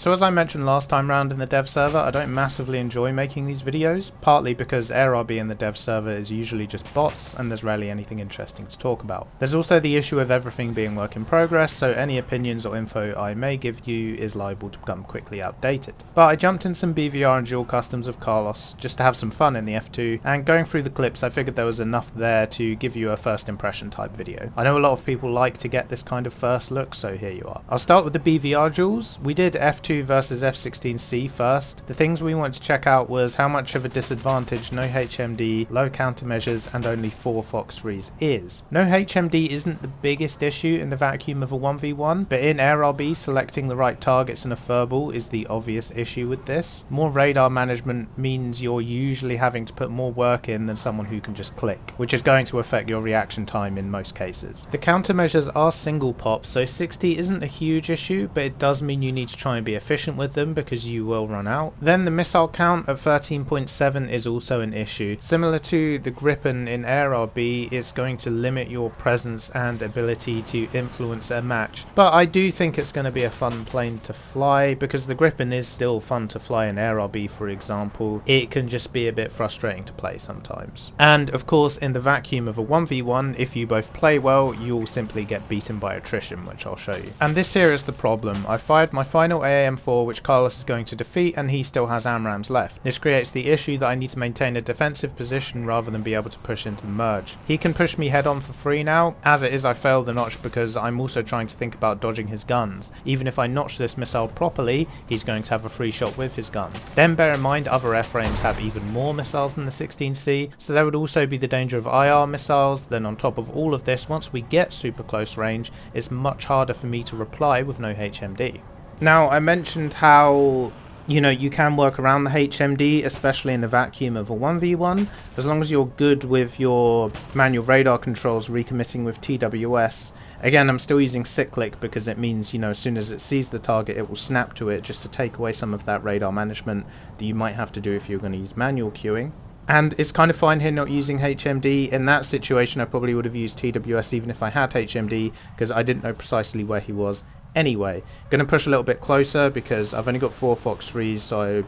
So as I mentioned last time round in the dev server, I don't massively enjoy making these videos, partly because AirRB in the dev server is usually just bots and there's rarely anything interesting to talk about. There's also the issue of everything being work in progress, so any opinions or info I may give you is liable to become quickly outdated. But I jumped in some BVR and dual customs of Carlos just to have some fun in the F2, and going through the clips I figured there was enough there to give you a first impression type video. I know a lot of people like to get this kind of first look, so here you are. I'll start with the BVR duels. We did F2 versus F-16C first. The things we wanted to check out was how much of a disadvantage no HMD, low countermeasures and only 4 Fox 3s is. No HMD isn't the biggest issue in the vacuum of a 1v1, but in AirRB selecting the right targets in a furball is the obvious issue with this. More radar management means you're usually having to put more work in than someone who can just click, which is going to affect your reaction time in most cases. The countermeasures are single pops, so 60 isn't a huge issue, but it does mean you need to try and be efficient with them because you will run out. Then the missile count at 13.7 is also an issue. Similar to the Gripen in AirRB, it's going to limit your presence and ability to influence a match. But I do think it's going to be a fun plane to fly because the Gripen is still fun to fly in AirRB, for example. It can just be a bit frustrating to play sometimes. And of course, in the vacuum of a 1v1, if you both play well, you'll simply get beaten by attrition, which I'll show you. And this here is the problem. I fired my final AAM4, which Carlos is going to defeat, and he still has AMRAAMs left. This creates the issue that I need to maintain a defensive position rather than be able to push into the merge. He can push me head on for free now. As it is, I failed the notch because I'm also trying to think about dodging his guns. Even if I notch this missile properly, he's going to have a free shot with his gun. Then bear in mind other F-frames have even more missiles than the 16C, so there would also be the danger of IR missiles. Then on top of all of this, once we get super close range, it's much harder for me to reply with no HMD. Now, I mentioned how you can work around the HMD, especially in the vacuum of a 1v1, as long as you're good with your manual radar controls recommitting with TWS. Again, I'm still using cyclic because it means, as soon as it sees the target, it will snap to it just to take away some of that radar management that you might have to do if you're going to use manual queuing. And it's kind of fine here not using HMD. In that situation, I probably would have used TWS even if I had HMD because I didn't know precisely where he was. Anyway, going to push a little bit closer because I've only got 4 Fox 3s, so,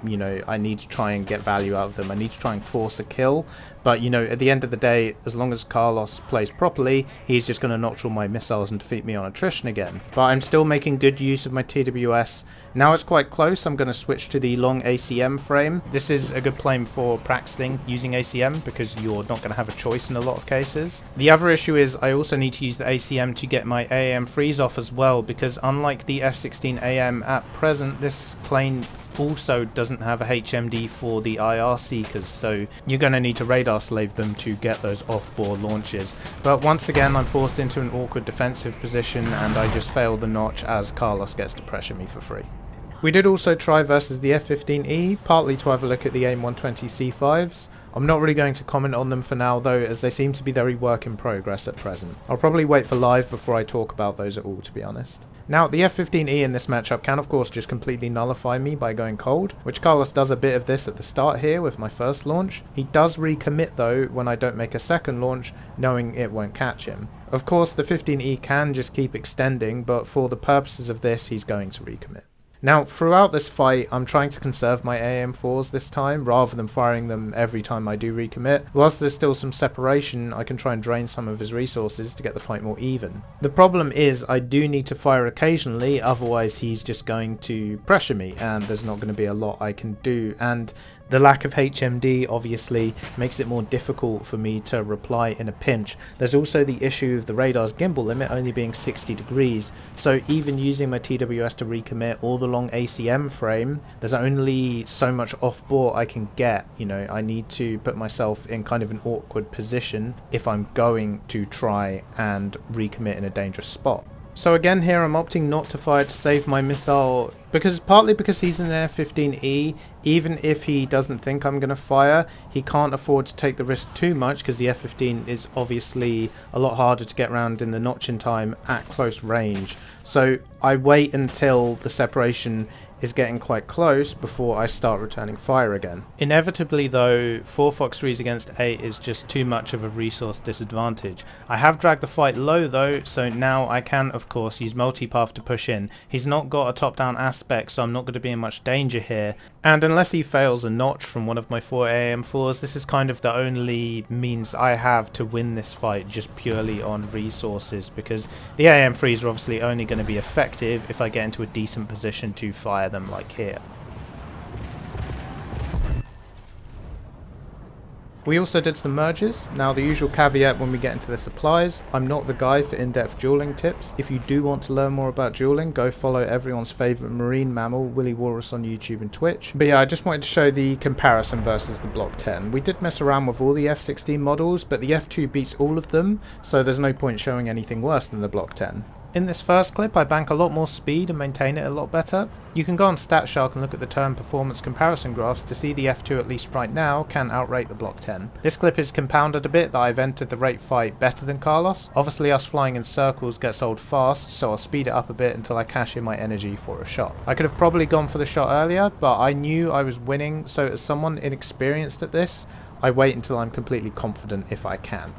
I need to try and get value out of them. I need to try and force a kill. But, at the end of the day, as long as Carlos plays properly, he's just going to notch all my missiles and defeat me on attrition again. But I'm still making good use of my TWS. Now it's quite close, I'm going to switch to the long ACM frame. This is a good plane for practicing using ACM because you're not going to have a choice in a lot of cases. The other issue is I also need to use the ACM to get my AAM freeze off as well, because unlike the F-16AM at present, this plane also doesn't have a HMD for the IR seekers, so you're going to need to radar slave them to get those off-board launches. But once again, I'm forced into an awkward defensive position and I just fail the notch as Carlos gets to pressure me for free. We did also try versus the F-15E, partly to have a look at the AIM 120 C5s. I'm not really going to comment on them for now though, as they seem to be very work in progress at present. I'll probably wait for live before I talk about those at all, to be honest. Now, the F-15E in this matchup can of course just completely nullify me by going cold, which Carlos does a bit of this at the start here with my first launch. He does recommit though when I don't make a second launch, knowing it won't catch him. Of course, the 15E can just keep extending, but for the purposes of this, he's going to recommit. Now, throughout this fight, I'm trying to conserve my AM4s this time, rather than firing them every time I do recommit. Whilst there's still some separation, I can try and drain some of his resources to get the fight more even. The problem is, I do need to fire occasionally, otherwise he's just going to pressure me, and there's not going to be a lot I can do, and the lack of HMD obviously makes it more difficult for me to reply in a pinch. There's also the issue of the radar's gimbal limit only being 60 degrees, so even using my TWS to recommit or the long ACM frame, there's only so much off-board I can get. I need to put myself in kind of an awkward position if I'm going to try and recommit in a dangerous spot. So again here I'm opting not to fire to save my missile, partly because he's an F-15E. Even if he doesn't think I'm going to fire, he can't afford to take the risk too much because the F-15 is obviously a lot harder to get around in the notching time at close range. So I wait until the separation is getting quite close before I start returning fire again. Inevitably though, 4 Fox 3s against 8 is just too much of a resource disadvantage. I have dragged the fight low though, so now I can of course use multipath to push in. He's not got a top-down aspect spec, so I'm not going to be in much danger here. And unless he fails a notch from one of my 4 AM4s, this is kind of the only means I have to win this fight just purely on resources, because the AM3s are obviously only going to be effective if I get into a decent position to fire them like here. We also did some merges. Now the usual caveat when we get into the supplies, I'm not the guy for in-depth dueling tips. If you do want to learn more about dueling, go follow everyone's favourite marine mammal, Willie Walrus, on YouTube and Twitch. But yeah, I just wanted to show the comparison versus the Block 10. We did mess around with all the F-16 models, but the F2 beats all of them, so there's no point showing anything worse than the Block 10. In this first clip, I bank a lot more speed and maintain it a lot better. You can go on StatShark and look at the turn performance comparison graphs to see the F2, at least right now, can outrate the Block 10. This clip is compounded a bit that I've entered the rate fight better than Carlos. Obviously us flying in circles gets old fast, so I'll speed it up a bit until I cash in my energy for a shot. I could have probably gone for the shot earlier, but I knew I was winning, so as someone inexperienced at this, I wait until I'm completely confident if I can.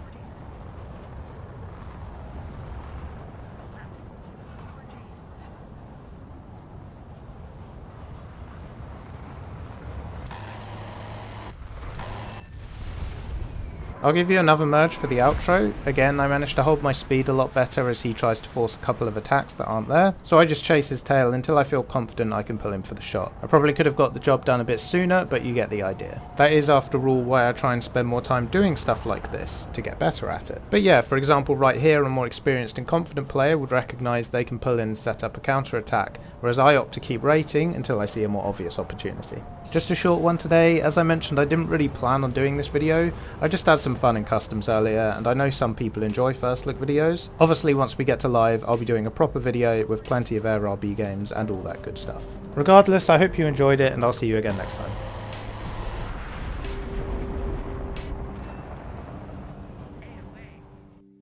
I'll give you another merge for the outro. Again, I managed to hold my speed a lot better as he tries to force a couple of attacks that aren't there, so I just chase his tail until I feel confident I can pull him for the shot. I probably could have got the job done a bit sooner, but you get the idea. That is, after all, why I try and spend more time doing stuff like this, to get better at it. But yeah, for example, right here, a more experienced and confident player would recognise they can pull in and set up a counter attack, whereas I opt to keep rating until I see a more obvious opportunity. Just a short one today. As I mentioned, I didn't really plan on doing this video. I just had some fun in customs earlier, and I know some people enjoy first look videos. Obviously, once we get to live, I'll be doing a proper video with plenty of AirRB games and all that good stuff. Regardless, I hope you enjoyed it, and I'll see you again next time.